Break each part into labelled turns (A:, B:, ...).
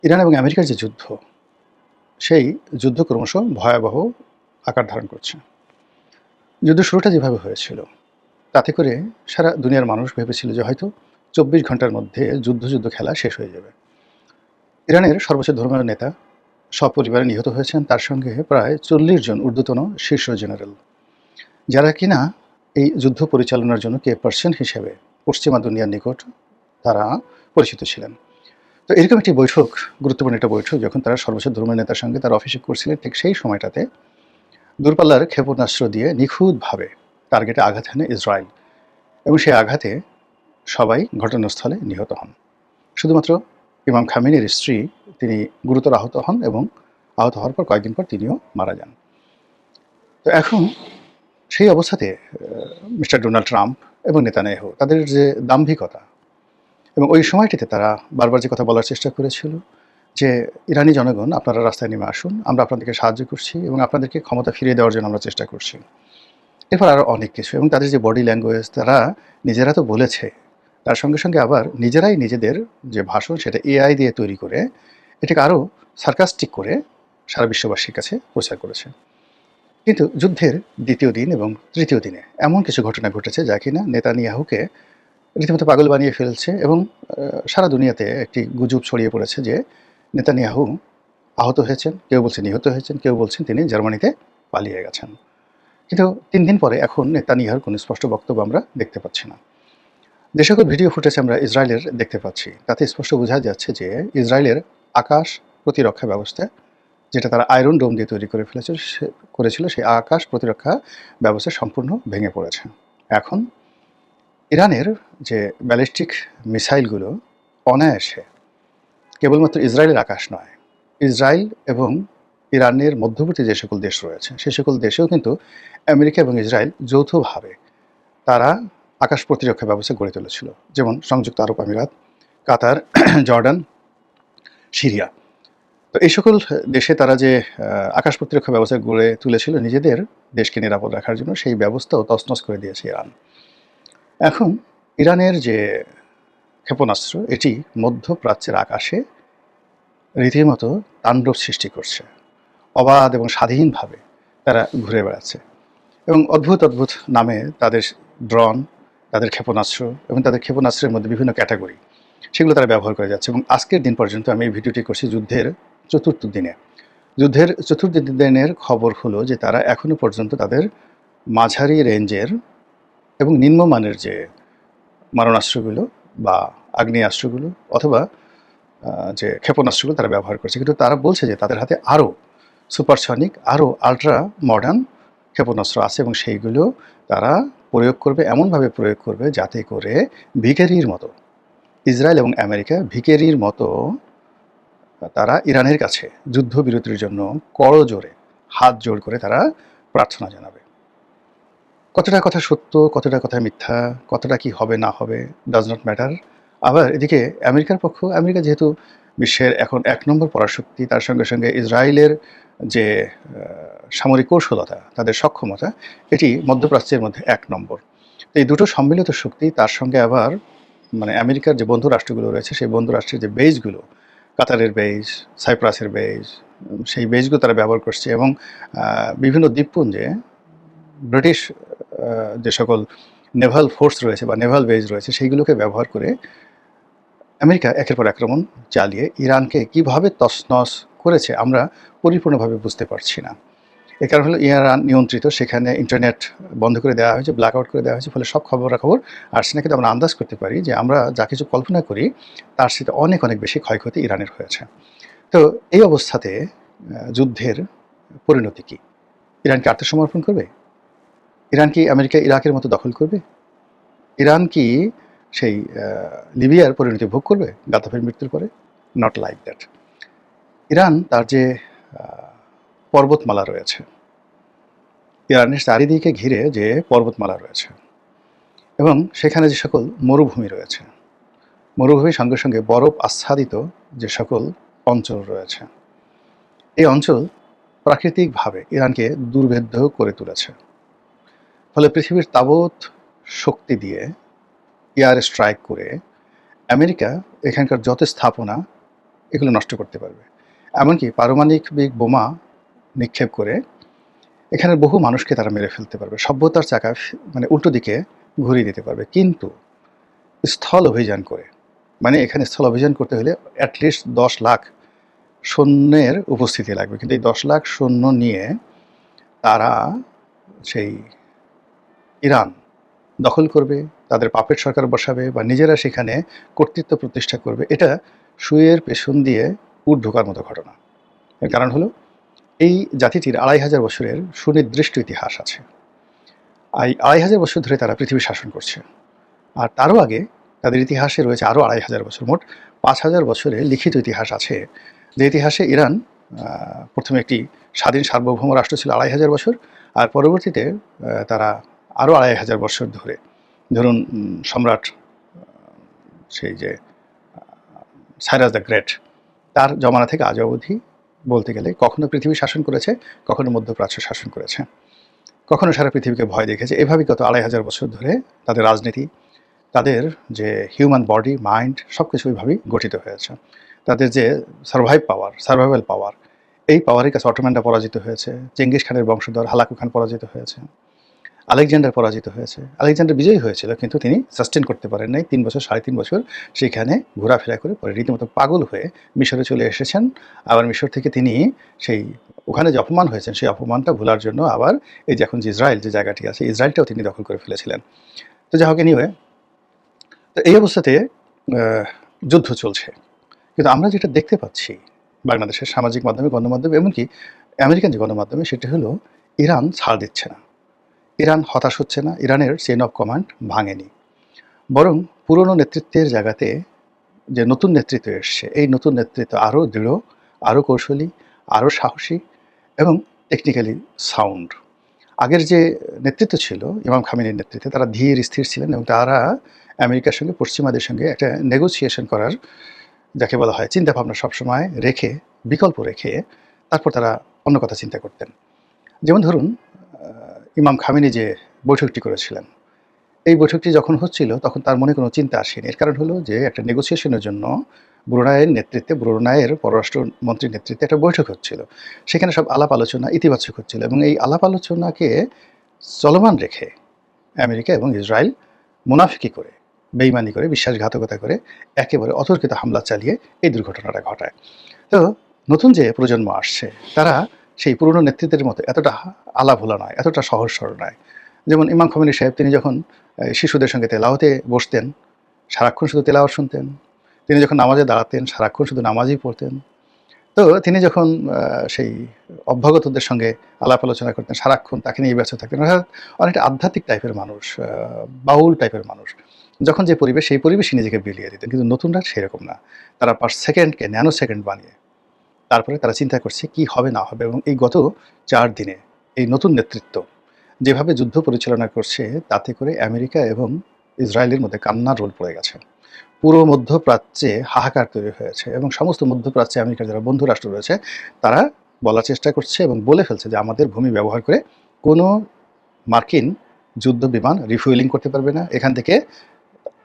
A: Iran এবং আমেরিকার যে যুদ্ধ, সেই যুদ্ধ ক্রমশ ভয়াবহ আকার ধারণ করছে। যুদ্ধ শুরুটা যেভাবে হয়েছিল, তাতে করে সারা দুনিয়ার মানুষ ভেবেছিল যে হয়তো ২৪ ঘন্টার মধ্যে যুদ্ধ খেলা শেষ হয়ে যাবে। ইরানের সর্বোচ্চ ধর্মীয় নেতা সপরিবারে নিহত হয়েছেন, তার সঙ্গে প্রায় ৪০ জন ঊর্ধ্বতন শীর্ষ জেনারেল, যারা কিনা এই যুদ্ধ পরিচালনার জন্য কে পার্সন হিসেবে পশ্চিমা দুনিয়ার নিকট তারা পরিচিত ছিলেন। তো এরকম একটি বৈঠক, গুরুত্বপূর্ণ একটা বৈঠক যখন তারা সর্বোচ্চ ধর্মীয় নেতার সঙ্গে তারা অফিসে করছিলেন, ঠিক সেই সময়টাতে দূরপাল্লার ক্ষেপণাস্ত্র দিয়ে নিখুঁতভাবে টার্গেটে আঘাত হানে ইসরায়েল, এবং সেই আঘাতে সবাই ঘটনাস্থলে নিহত হন। শুধুমাত্র ইমাম খামেনির স্ত্রী, তিনি গুরুতর আহত হন এবং আহত হওয়ার পর কয়েকদিন পর তিনিও মারা যান। তো এখন সেই অবস্থাতে মিস্টার ডোনাল্ড ট্রাম্প এবং নেতানিয়াহু, তাদের যে দাম্ভিকতা, এবং ওই সময়টিতে তারা বারবার যে কথা বলার চেষ্টা করেছিল যে ইরানি জনগণ, আপনারা রাস্তায় নেমে আসুন, আমরা আপনাদেরকে সাহায্য করছি এবং আপনাদেরকে ক্ষমতা ফিরিয়ে দেওয়ার জন্য আমরা চেষ্টা করছি। এরপর আরও অনেক কিছু, এবং তাদের যে বডি ল্যাঙ্গুয়েজ, তারা নিজেরা তো বলেছে, তার সঙ্গে সঙ্গে আবার নিজেরাই নিজেদের যে ভাষণ, সেটা এআই দিয়ে তৈরি করে এটাকে আরও সার্কাস্টিক করে সারা বিশ্ববাসীর কাছে প্রচার করেছে। কিন্তু যুদ্ধের দ্বিতীয় দিন এবং তৃতীয় দিনে এমন কিছু ঘটনা ঘটেছে যা কিনা নেতানিয়াহুকে রীতিমতো পাগল বানিয়ে ফেলছে, এবং সারা দুনিয়াতে একটি গুজব ছড়িয়ে পড়েছে যে নেতানিয়াহু আহত হয়েছেন, কেউ বলছে নিহত হয়েছেন, কেউ বলছেন তিনি জার্মানিতে পালিয়ে গেছেন। কিন্তু ৩ দিন পরে এখন নেতানিয়াহুর কোনো স্পষ্ট বক্তব্য আমরা দেখতে পাচ্ছি না। যে সকল ভিডিও ফুটেজ আমরা ইসরায়েলের দেখতে পাচ্ছি, তাতে স্পষ্ট বোঝা যাচ্ছে যে ইসরায়েলের আকাশ প্রতিরক্ষা ব্যবস্থা, যেটা তারা আয়রন ডোম দিয়ে তৈরি করে করেছিল, সেই আকাশ প্রতিরক্ষা ব্যবস্থা সম্পূর্ণ ভেঙে পড়েছে। এখন ইরানের যে ব্যালিস্টিক মিসাইলগুলো অনায়াসে কেবলমাত্র ইসরায়েলের আকাশ নয়, ইসরায়েল এবং ইরানের মধ্যবর্তী যে সকল দেশ রয়েছে, সে সকল দেশেও কিন্তু আমেরিকা এবং ইসরায়েল যৌথভাবে তারা আকাশ প্রতিরক্ষা ব্যবস্থা গড়ে তুলেছিল, যেমন সংযুক্ত আরব আমিরাত, কাতার, জর্ডান, সিরিয়া। তো এই সকল দেশে তারা যে আকাশ প্রতিরক্ষা ব্যবস্থা গড়ে তুলেছিল নিজেদের দেশকে নিরাপদ রাখার জন্য, সেই ব্যবস্থাও তছনছ করে দিয়েছে ইরান। এখন ইরানের যে ক্ষেপণাস্ত্র, এটি মধ্যপ্রাচ্যের আকাশে রীতিমতো তাণ্ডব সৃষ্টি করছে। অবাধ এবং স্বাধীনভাবে তারা ঘুরে বেড়াচ্ছে, এবং অদ্ভুত অদ্ভুত নামে তাদের ড্রোন, তাদের ক্ষেপণাস্ত্র এবং তাদের ক্ষেপণাস্ত্রের মধ্যে বিভিন্ন ক্যাটাগরি, সেগুলো তারা ব্যবহার করে যাচ্ছে। এবং আজকের দিন পর্যন্ত আমি এই ভিডিওটি করছি যুদ্ধের চতুর্থ দিনে। যুদ্ধের চতুর্থ দিনের খবর হলো যে তারা এখনও পর্যন্ত তাদের মাঝারি রেঞ্জের এবং নিম্নমানের যে মারণাস্ত্রগুলো বা আগ্নেয়াস্ত্রগুলো অথবা যে ক্ষেপণাস্ত্রগুলো তারা ব্যবহার করছে, কিন্তু তারা বলছে যে তাদের হাতে আরও সুপারসনিক, আরও আলট্রা মডার্ন ক্ষেপণাস্ত্র আছে, এবং সেইগুলো তারা প্রয়োগ করবে, এমনভাবে প্রয়োগ করবে যাতে করে ভিখারির মতো ইসরায়েল এবং আমেরিকা ভিখারির মতো তারা ইরানের কাছে যুদ্ধবিরতির জন্য করজোড়ে হাত জোড় করে তারা প্রার্থনা জানাবে। কতটা কথা সত্য, কতটা কথা মিথ্যা, কতটা কি হবে না হবে, ডাজ নট ম্যাটার। আবার এদিকে আমেরিকা যেহেতু বিশ্বের এখন ১ নম্বর পরাশক্তি, তার সঙ্গে সঙ্গে ইসরায়েলের যে সামরিক কৌশলতা, তাদের সক্ষমতা, এটি মধ্যপ্রাচ্যের মধ্যে ১ নম্বর। তো এই দুটো সম্মিলিত শক্তি, তার সঙ্গে আবার মানে আমেরিকার যে বন্ধু রাষ্ট্রগুলো রয়েছে, সেই বন্ধু রাষ্ট্রের যে বেসগুলো, কাতারের বেস, সাইপ্রাসের বেস, সেই বেসগুলো তারা ব্যবহার করছে, এবং বিভিন্ন দ্বীপপুঞ্জে ব্রিটিশ যে সকল নেভাল ফোর্স রয়েছে বা নেভাল বেস রয়েছে, সেইগুলোকে ব্যবহার করে আমেরিকা একের পর আক্রমণ চালিয়ে ইরানকে কিভাবে তছনছ করেছে আমরা পরিপূর্ণভাবে বুঝতে পারছি না। এ কারণ হলো ইরান নিয়ন্ত্রিত, সেখানে ইন্টারনেট বন্ধ করে দেওয়া হয়েছে, ব্ল্যাক আউট করে দেওয়া হয়েছে, ফলে সব খবরাখবর আসছে না। কিন্তু আমরা আন্দাজ করতে পারি যে আমরা যা কিছু কল্পনা করি তার সাথে অনেক অনেক বেশি ক্ষয়ক্ষতি ইরানের হয়েছে। তো এই অবস্থাতে যুদ্ধের পরিণতি কী? ইরান কি আত্মসমর্পণ করবে? ইরান কি আমেরিকা ইরাকের মতো দখল করবে? ইরান কি সেই লিবিয়ার পরিণতি ভোগ করবে গাদ্দাফির মৃত্যুর পরে? Not like that. ইরান তার যে পর্বতমালা রয়েছে, ইরানের চারিদিকে ঘিরে যে পর্বতমালা রয়েছে, এবং সেখানে যে সকল মরুভূমি রয়েছে, মরুভূমির সঙ্গে সঙ্গে বরফ আচ্ছাদিত যে সকল অঞ্চল রয়েছে, এই অঞ্চল প্রাকৃতিকভাবে ইরানকে দুর্ভেদ্য করে তুলেছে। ফলে পৃথিবীর তাবৎ শক্তি দিয়ে এয়ার স্ট্রাইক করে আমেরিকা এখানকার যত স্থাপনা এগুলো নষ্ট করতে পারবে। এমনকি পারমাণবিক বোমা নিক্ষেপ করে এখানের বহু মানুষকে তারা মেরে ফেলতে পারবে। সভ্যতার চাকা মানে উল্টো দিকে ঘুরিয়ে দিতে পারবে। কিন্তু স্থল অভিযান করে, মানে এখানে স্থল অভিযান করতে হলে অ্যাটলিস্ট 10 লাখ সৈন্যের উপস্থিতি লাগবে। কিন্তু এই 10 লাখ সৈন্য নিয়ে তারা সেই ইরান দখল করবে, তাদের পাপেট সরকার বসাবে বা নিজেরা সেখানে কর্তৃত্ব প্রতিষ্ঠা করবে, এটা সুয়ের পেছন দিয়ে উট ঢোকার মতো ঘটনা। এর কারণ হলো এই জাতিটির 2500 বছরের সুনির্দিষ্ট ইতিহাস আছে। এই 2500 বছর ধরে তারা পৃথিবী শাসন করছে। আর তারও আগে তাদের ইতিহাসে রয়েছে আরও 2500 বছর, মোট 5000 বছরের লিখিত ইতিহাস আছে। যে ইতিহাসে ইরান প্রথমে একটি স্বাধীন সার্বভৌম রাষ্ট্র ছিল 2500 বছর, আর পরবর্তীতে তারা আরও 2500 বছর ধরে, ধরুন সম্রাট সেই যে সাইরাস দ্য গ্রেট, তার জমানা থেকে আজ অবধি বলতে গেলে কখনো পৃথিবী শাসন করেছে, কখনো মধ্যপ্রাচ্য শাসন করেছে, কখনো সারা পৃথিবীকে ভয় দেখেছে। এভাবেই গত 2500 বছর ধরে তাদের রাজনীতি, তাদের যে হিউম্যান বডি, মাইন্ড, সব কিছু ওইভাবেই গঠিত হয়েছে। তাদের যে সার্ভাইভাল পাওয়ার, এই পাওয়ারের কাছে অটোম্যানরা পরাজিত হয়েছে, চেঙ্গিস খানের বংশধর হালাকু খান পরাজিত হয়েছে, আলেকজান্ডার পরাজিত হয়েছে। আলেকজান্ডার বিজয়ী হয়েছিল, কিন্তু তিনি সাস্টেন করতে পারেন নাই। 3 বছর 3.5 বছর সেখানে ঘোরাফেরা করে পরে রীতিমতো পাগল হয়ে মিশরে চলে এসেছেন। আবার মিশর থেকে তিনি সেই ওখানে যে অপমান হয়েছেন, সেই অপমানটা ভোলার জন্য আবার এই যে এখন যে ইসরায়েল যে জায়গাটি আছে, ইসরায়েলটাও তিনি দখল করে ফেলেছিলেন। তো যাই হোক, এনিওয়ে, তো এই অবস্থাতে যুদ্ধ চলছে। কিন্তু আমরা যেটা দেখতে পাচ্ছি বাংলাদেশের সামাজিক মাধ্যমে, গণমাধ্যমে, এমনকি আমেরিকান যে গণমাধ্যমে, সেটা হলো ইরান ছাড় দিচ্ছে না, ইরান হতাশ হচ্ছে না, ইরানের চেইন অফ কমান্ড ভাঙেনি। বরং পুরনো নেতৃত্বের জায়গাতে যে নতুন নেতৃত্ব এসছে, এই নতুন নেতৃত্ব আরও দৃঢ়, আরও কৌশলী, আরও সাহসী এবং টেকনিক্যালি সাউন্ড। আগের যে নেতৃত্ব ছিল ইমাম খামেনির নেতৃত্বে, তারা ধীর স্থির ছিলেন এবং তারা আমেরিকার সঙ্গে, পশ্চিমাদের সঙ্গে একটা নেগোসিয়েশন করার, যাকে বলা হয় চিন্তাভাবনা, সবসময় রেখে, বিকল্প রেখে তারপর তারা অন্য কথা চিন্তা করতেন। যেমন ধরুন ইমাম খামেনি যে বৈঠকটি করেছিলেন, এই বৈঠকটি যখন হচ্ছিল তখন তার মনে কোনো চিন্তা আসেনি। এর কারণ হলো যে একটা নেগোসিয়েশনের জন্য ব্রুনাইয়ের নেতৃত্বে, ব্রুনাইয়ের পররাষ্ট্রমন্ত্রীর নেতৃত্বে একটা বৈঠক হচ্ছিল। সেখানে সব আলাপ আলোচনা ইতিবাচক হচ্ছিল এবং এই আলাপ আলোচনাকে চলমান রেখে আমেরিকা এবং ইসরায়েল মুনাফিকি করে, বেইমানি করে, বিশ্বাসঘাতকতা করে একেবারে অতর্কিত হামলা চালিয়ে এই দুর্ঘটনাটা ঘটায়। তো নতুন যে প্রজন্ম আসছে, তারা সেই পুরনো নেতৃত্বের মতো এতটা আলাভোলা নয়, এতটা সহজ সরল নয়। যেমন ইমাম খামেনি সাহেব, তিনি যখন শিশুদের সঙ্গে তেলাওয়াতে বসতেন, সারাক্ষণ শুধু তেলাওয়াত শুনতেন। তিনি যখন নামাজে দাঁড়াতেন, সারাক্ষণ শুধু নামাজই পড়তেন। তো তিনি যখন সেই অভ্যাগতদের সঙ্গে আলাপ আলোচনা করতেন, সারাক্ষণ তাকে নিয়ে ব্যস্ত থাকতেন। অর্থাৎ অনেকটা আধ্যাত্মিক টাইপের মানুষ, বাউল টাইপের মানুষ। যখন যে পরিবেশ, সেই পরিবেশে নিজেকে বিলিয়ে দিতেন। কিন্তু নতুনরা সেরকম না, তারা পার সেকেন্ডকে ন্যানো সেকেন্ড বানিয়ে তারপরে তারা চিন্তা করছে কি হবে না হবে। এবং এই গত 4 দিনে এই নতুন নেতৃত্ব যেভাবে যুদ্ধ পরিচালনা করছে, তাতে করে আমেরিকা এবং ইসরায়েলের মধ্যে কান্নার রোল পড়ে গেছে। পুরো মধ্যপ্রাচ্যে হাহাকার তৈরি হয়েছে এবং সমস্ত মধ্যপ্রাচ্যে আমেরিকার যারা বন্ধু রাষ্ট্র রয়েছে, তারা বলার চেষ্টা করছে এবং বলে ফেলছে যে আমাদের ভূমি ব্যবহার করে কোনো মার্কিন যুদ্ধ বিমান রিফুয়েলিং করতে পারবে না, এখান থেকে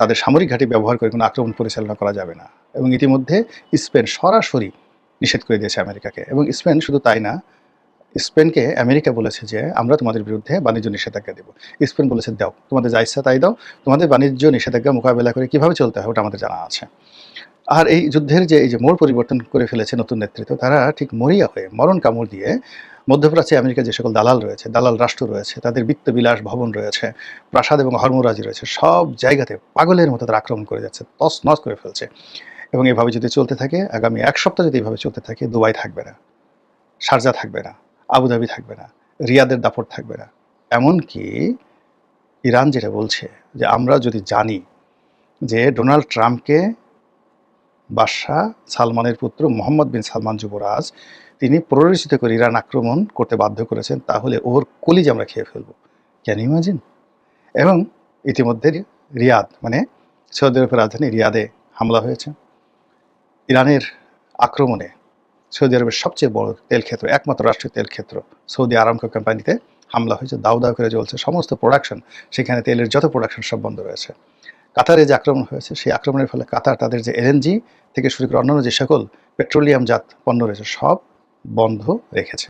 A: তাদের সামরিক ঘাঁটি ব্যবহার করে কোনো আক্রমণ পরিচালনা করা যাবে না। এবং ইতিমধ্যে স্পেন সরাসরি নিষেধ করে দিয়েছে আমেরিকাকে। এবং স্পেন শুধু তাই না, স্পেনকে আমেরিকা বলেছে যে আমরা তোমাদের বিরুদ্ধে বাণিজ্য নিষেধাজ্ঞা দেবো। স্পেন বলেছে দাও, তোমাদের যা ইচ্ছা তাই দাও, তোমাদের বাণিজ্য নিষেধাজ্ঞা মোকাবেলা করে কীভাবে চলতে হয় ওটা আমাদের জানা আছে। আর এই যুদ্ধের যে এই যে মোড় পরিবর্তন করে ফেলেছে নতুন নেতৃত্ব, তারা ঠিক মরিয়া হয়ে মরণ কামড় দিয়ে মধ্যপ্রাচ্যে আমেরিকার যে সকল দালাল রয়েছে, দালাল রাষ্ট্র রয়েছে, তাদের বিত্তবিলাস ভবন রয়েছে, প্রাসাদ এবং হর্মরাজি রয়েছে, সব জায়গাতে পাগলের মতো তারা আক্রমণ করে যাচ্ছে, তস নস করে ফেলছে। এবং এভাবে যদি চলতে থাকে, আগামী 1 সপ্তাহ যদি এভাবে চলতে থাকে, দুবাই থাকবে না, শারজা থাকবে না, আবুধাবি থাকবে না, রিয়াদের দাপট থাকবে না। এমনকি ইরান যেটা বলছে যে আমরা যদি জানি যে ডোনাল্ড ট্রাম্পকে বাদশাহ সালমানের পুত্র মোহাম্মদ বিন সালমান যুবরাজ, তিনি প্ররোচিত করে ইরান আক্রমণ করতে বাধ্য করেছেন, তাহলে ওর কলিজ আমরা খেয়ে ফেলবো। Can you imagine? এবং ইতিমধ্যে রিয়াদ, মানে সৌদি আরবের রাজধানী রিয়াদে হামলা হয়েছে। ইরানের আক্রমণে সৌদি আরবের সবচেয়ে বড় তেল ক্ষেত্র, একমাত্র রাষ্ট্রীয় তেল ক্ষেত্র সৌদি আরামকো কোম্পানিতে হামলা হয়েছে। দাউ দাউ করে জ্বলছে সমস্ত প্রোডাকশন, সেখানে তেলের যত প্রোডাকশন সব বন্ধ রয়েছে। কাতারে যে আক্রমণ হয়েছে, সেই আক্রমণের ফলে কাতার তাদের যে এলএনজি থেকে শুরু করে অন্যান্য যে সকল পেট্রোলিয়ামজাত পণ্য রয়েছে সব বন্ধ রেখেছে।